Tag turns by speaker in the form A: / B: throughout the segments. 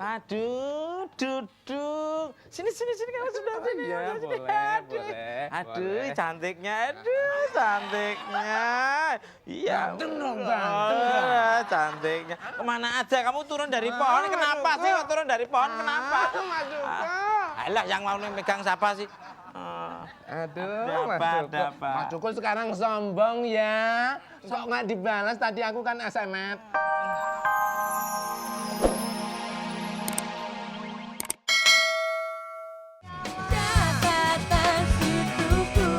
A: Aduh, duduk. Sini kamu sudah sini.
B: Ya, boleh.
A: Aduh, cantiknya. Aduh, cantiknya. Iya.
B: Ganteng dong, ganteng.
A: Cantiknya. Kemana aja? Kamu turun dari pohon. Kenapa sih kok turun dari pohon? Kenapa?
B: Mas Duko.
A: Alah, yang mau megang siapa sih?
B: Aduh,
A: ada apa?
B: Mas Duko sekarang sombong ya. Sok nggak dibalas, tadi aku kan SMS.
C: Catatan si Tuku,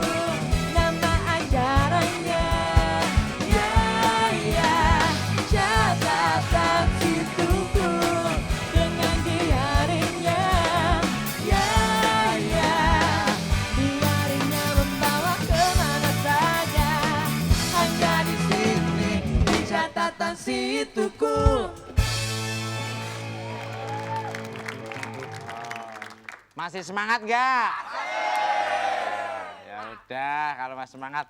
C: nama ajarannya. Ya, catatan si Tuku dengan diarinya. Ya, diarinya membawa kemana saja. Hanya di sini, di catatan si Tuku.
A: Masih semangat nggak? Ya udah, kalau masih semangat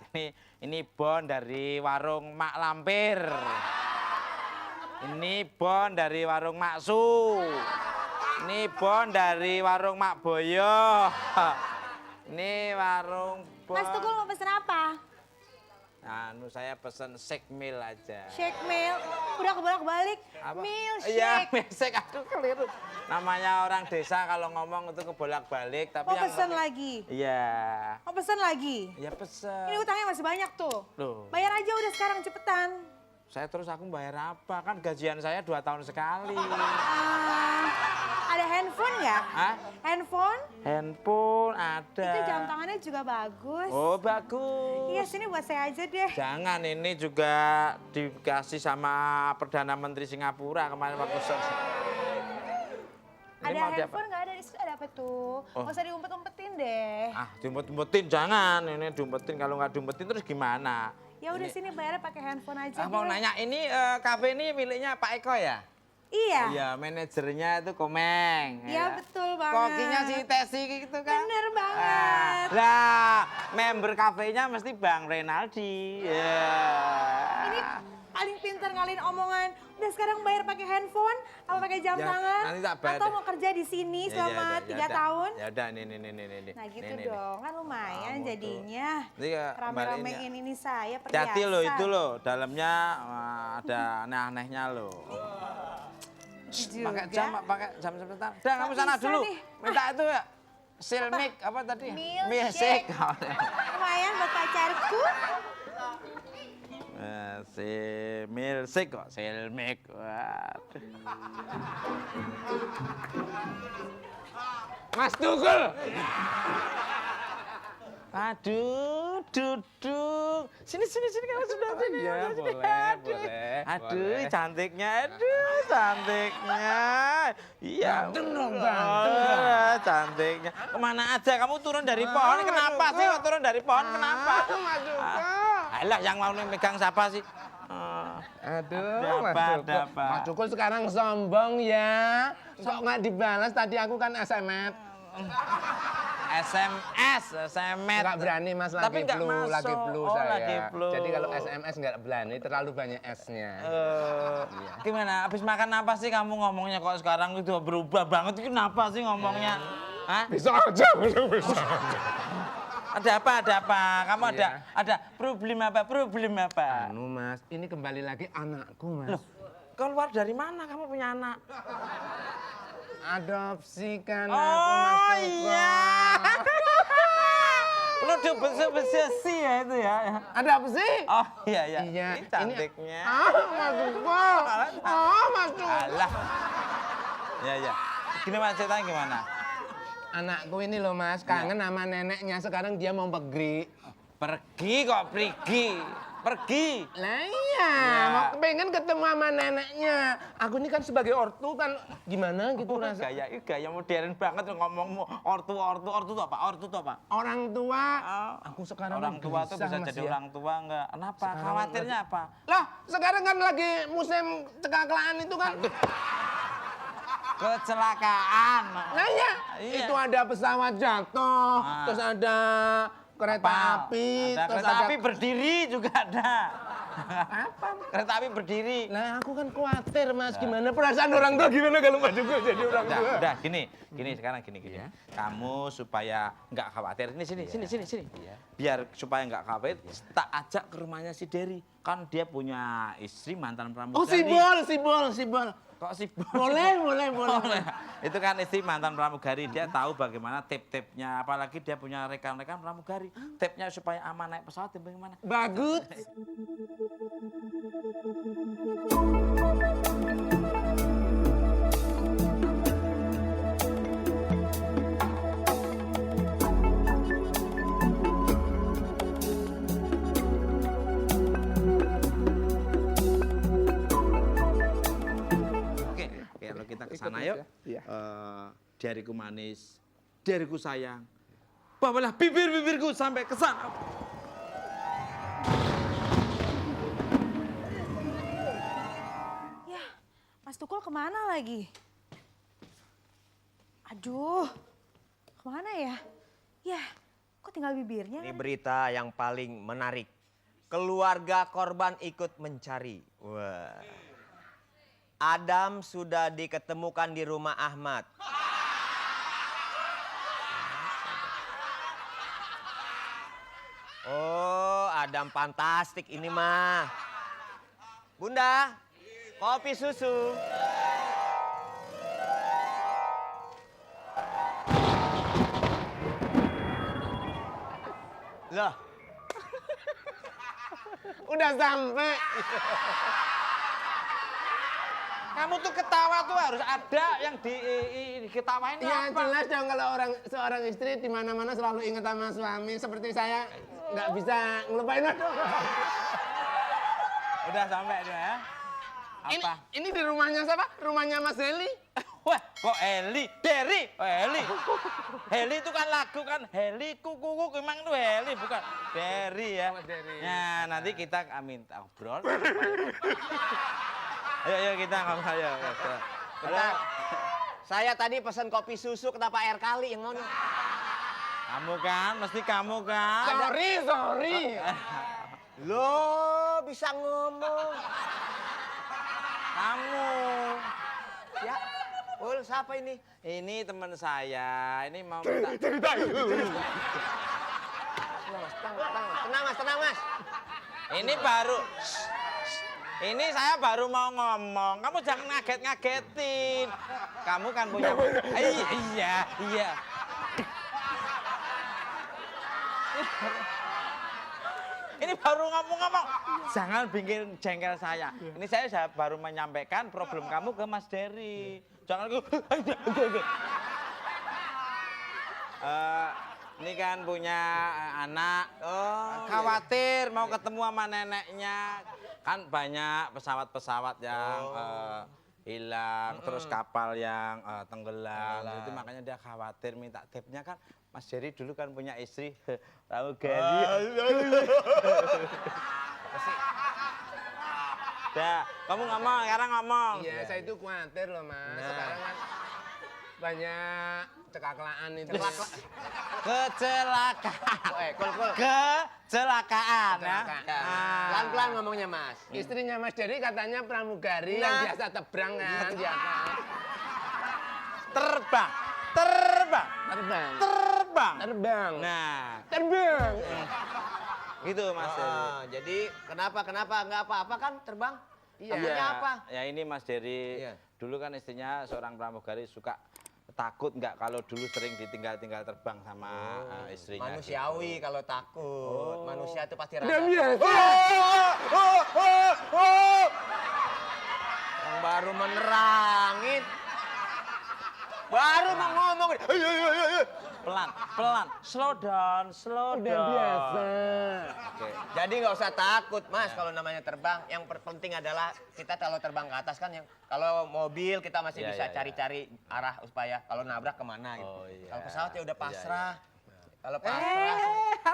A: ini bon dari warung Mak Lampir. Ini bon dari warung Mak Su. Ini bon dari warung Mak Boyo. Ini warung bon.
C: Mas Tukul mau pesen apa?
A: Saya pesen shake meal aja.
C: Shake meal, udah kebolak-balik.
A: Apa?
C: Milkshake.
A: Iya, milkshake. Aduh, keliru. Namanya orang desa kalau ngomong itu kebolak-balik, tapi
C: Mau
A: yang
C: pesen lagi?
A: Iya.
C: Mau pesen lagi?
A: Ya pesen.
C: Ini utangnya masih banyak tuh.
A: Loh.
C: Bayar aja udah sekarang cepetan.
A: Aku bayar apa? Kan gajian saya 2 tahun sekali.
C: Ada handphone nggak?
A: Hah?
C: Handphone?
A: Handphone ada.
C: Itu jam tangannya juga bagus.
A: Oh, bagus.
C: Iya, sini buat saya aja deh.
A: Jangan, ini juga dikasih sama Perdana Menteri Singapura kemarin waktu
C: Ada handphone nggak ada di situ? Ada apa tuh?
A: Oh.
C: Nggak usah diumpet-umpetin deh.
A: Diumpet-umpetin, jangan. Ini diumpetin, kalau nggak diumpetin terus gimana?
C: Ya udah sini bayarnya pakai handphone aja.
A: Mau
C: deh.
A: nanya, ini kafe ini miliknya Pak Eko ya?
C: Iya.
A: Iya, manajernya itu Komeng.
C: Iya, betul banget.
A: Kokinya si Tesi gitu kan?
C: Bener banget.
A: Lah, member kafenya mesti Bang Renaldi. Ya.
C: Ini paling pintar ngalihin omongan. Udah sekarang bayar pakai handphone, apa pakai jam
A: Ya,
C: tangan?
A: nanti tak bayar
C: Atau
A: deh.
C: mau kerja di sini
A: Ya,
C: selama
A: ya,
C: 3 tahun?
A: Ya udah, nih.
C: Nah gitu
A: Nih.
C: dong, kan lumayan
A: Kamu tuh.
C: jadinya.
A: Iya,
C: Rame-ramein ini saya perhiasan.
A: Hati-hati loh, itu loh, dalamnya ada aneh-anehnya loh.
C: Juga.
A: Pakai jam sebentar. Udah, kamu sana
C: bisa
A: dulu.
C: nih.
A: Minta itu ya. Silmik apa tadi?
C: Milkshake. Lumayan buat pacarku.
A: Si milkshake kok, silmik. Waduh.
B: Mas Tukul.
A: Aduh, duduk. Sini kamu sudah sini.
B: Ya, boleh.
A: Aduh, cantiknya. Aduh, cantiknya. Iya.
B: Ganteng dong, ganteng.
A: Cantiknya. Kemana aja? Kamu turun dari pohon. Kenapa sih kok turun dari pohon? Kenapa?
B: Mas Duko.
A: Alah, yang mau megang siapa sih?
B: Aduh,
A: Ada apa?
B: Mas Duko sekarang sombong ya. Sok nggak dibalas, tadi aku kan SMS.
A: SMS.
B: Nggak berani Mas,
A: Tapi
B: lagi
A: nggak
B: flu,
A: masuk.
B: lagi flu
A: Oh,
B: saya.
A: lagi flu.
B: Jadi kalau SMS nggak berani, terlalu banyak S-nya.
A: Gimana? Habis makan apa sih kamu ngomongnya kok sekarang itu berubah banget? Itu kenapa sih ngomongnya? Hah?
B: Bisa aja.
A: Ada apa? Kamu
B: Iya.
A: ada problem apa?
B: Anu Mas, ini kembali lagi anakku Mas.
A: Keluar dari mana kamu punya anak?
B: Adopsikan aku Mas
A: Oh
B: Duko.
A: iya. Lu udah besi ya itu ya.
B: Adopsi?
A: Oh iya.
B: Iya.
A: Ini cantiknya.
B: Mas Duko. Mas Duko.
A: Alah. Ya. Gimana ceritanya gimana?
B: Anakku ini loh Mas, kangen sama neneknya. Sekarang dia mau pergi.
A: Pergi.
B: Lah iya, mau pengen ketemu sama neneknya. Aku ini kan sebagai ortu kan gimana gitu rasa.
A: Gaya modern banget ngomongmu. Ortu itu apa?
B: Orang tua, aku sekarang
A: Orang
B: kan
A: tua tuh
B: gelisah,
A: bisa
B: Mas,
A: jadi
B: ya.
A: orang tua enggak? Kenapa?
B: Sekarang
A: Khawatirnya apa?
B: Lah, sekarang kan lagi musim cekaklaan itu kan.
A: Kecelakaan.
B: Nah iya,
A: Iya.
B: itu ada pesawat jatuh, terus ada kereta
A: Kapal.
B: api,
A: Ada
B: terus
A: kereta
B: ada
A: api berdiri juga ada.
B: Apa?
A: Kereta api berdiri.
B: Nah, aku kan khawatir, Mas. Gimana perasaan orang tua gimana kalau Mas juga jadi orang tua?
A: Udah, gini sekarang gini. Kamu supaya nggak khawatir, sini. Biar supaya nggak khawatir, tak ajak ke rumahnya si Dery. Kan dia punya istri mantan pramugari.
B: Oh, si Bol.
A: Kok sih?
B: Boleh.
A: Itu kan istri mantan pramugari, dia tahu bagaimana tip-tipnya, apalagi dia punya rekan-rekan pramugari. Tipnya supaya aman naik pesawat bagaimana?
B: Bagus.
A: Oke, kalau kita ke sana yuk.
B: Iya.
A: Dariku manis, dariku sayang. Bawalah bibirku sampai ke sana.
C: Ya, Mas Tukul kemana lagi? Aduh, kemana ya? Ya, kok tinggal bibirnya?
D: Ini
C: kan?
D: berita yang paling menarik. Keluarga korban ikut mencari. Wah. Adam sudah diketemukan di rumah Ahmad. Oh, Adam fantastik ini mah. Bunda, kopi susu. Loh,
B: Udah sampai.
A: Kamu tuh ketawa tuh harus ada yang diketawain tuh
B: Ya
A: apa?
B: jelas dong kalau seorang istri di mana-mana selalu ingat sama suami. Seperti saya nggak bisa ngelupain. Aduh.
A: Udah sampai dia ya. Apa?
B: Ini di rumahnya siapa? Rumahnya Mas Heli.
A: Wah, kok Heli? Dery? Oh, Heli. Heli itu kan lagu kan. Heli kuku emang itu Heli bukan Dery ya.
B: Oh, Dery.
A: Nah, nanti kita minta obrol. Ayo kita ngobrol ayo.
D: bentar. Saya tadi pesan kopi susu, kenapa air kali yang mau nih?
A: Kamu kan, mesti kamu kan.
B: Sorry.
D: Loh, bisa ngomong.
A: Kamu.
D: Ya, Ul, siapa ini?
A: Ini teman saya. Ini mau minta.
D: Tenang mas.
A: Ini baru. Ini saya baru mau ngomong. Kamu jangan ngaget-ngagetin. Kamu kan punya. Iya. Ini baru ngomong-ngomong. Jangan bikin jengkel saya. Ini saya baru menyampaikan problem kamu ke Mas Dery. Jangan ini kan punya anak. Khawatir mau ketemu sama neneknya. Kan banyak pesawat-pesawat yang hilang, terus kapal yang tenggelam. Itu makanya dia khawatir minta tipnya kan. Mas Dery dulu kan punya istri pramugari. Dah, kamu ngomong, sekarang ngomong.
B: Iya, saya itu khawatir loh, Mas. Sekarang kan banyak cekaklaan itu.
A: Kecelakaan.
D: Kul.
A: Kecelakaan ya.
D: Pelan-pelan ngomongnya mas.
B: Istrinya Mas Dery katanya pramugari yang biasa terbang kan.
A: Terbang.
B: Terbang.
A: Nah,
B: Terbang.
A: gitu Mas Dery.
D: Jadi kenapa nggak apa-apa kan terbang?
B: Iya.
D: Takutnya apa?
A: Ya ini Mas Dery.
D: Iya.
A: Dulu kan istrinya seorang pramugari suka takut nggak kalau dulu sering ditinggal-tinggal terbang sama istrinya.
D: Manusiawi kalau takut. Manusia itu pasti
B: Udah
D: rada.
B: biasa.
D: Yang baru menerangin. Baru mau ngomong.
A: Pelan, slow down.
B: Udah biasa.
A: Oke.
D: Jadi nggak usah takut mas kalau namanya terbang. Yang penting adalah kita kalau terbang ke atas kan yang kalau mobil kita masih
A: Iya,
D: bisa
A: iya,
D: cari-cari arah supaya kalau nabrak kemana gitu.
A: Oh, iya.
D: Kalau pesawat ya udah pasrah. Kalau
C: Eh,
D: pasrah.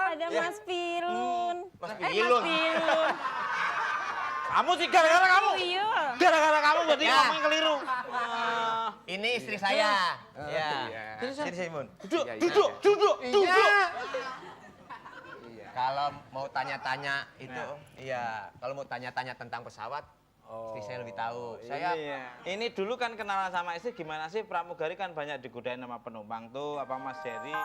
C: ada Mas Pilun.
D: Mas
C: Mas
D: Pilun.
C: Pilun.
A: Kamu sih gara-gara kamu.
C: Iya.
A: Gara-gara kamu berarti
D: Ya.
A: ngomong keliru.
D: Ini istri saya. Ya.
B: iya.
D: Istri saya Mun.
A: Duduk.
B: Iya.
D: Kalau mau tanya-tanya itu, iya. Kalau mau tanya-tanya tentang pesawat, istri saya lebih tahu. Saya
A: Ini dulu kan kenalan sama istri gimana sih pramugari kan banyak digodain sama penumpang tuh apa Mas Jerry.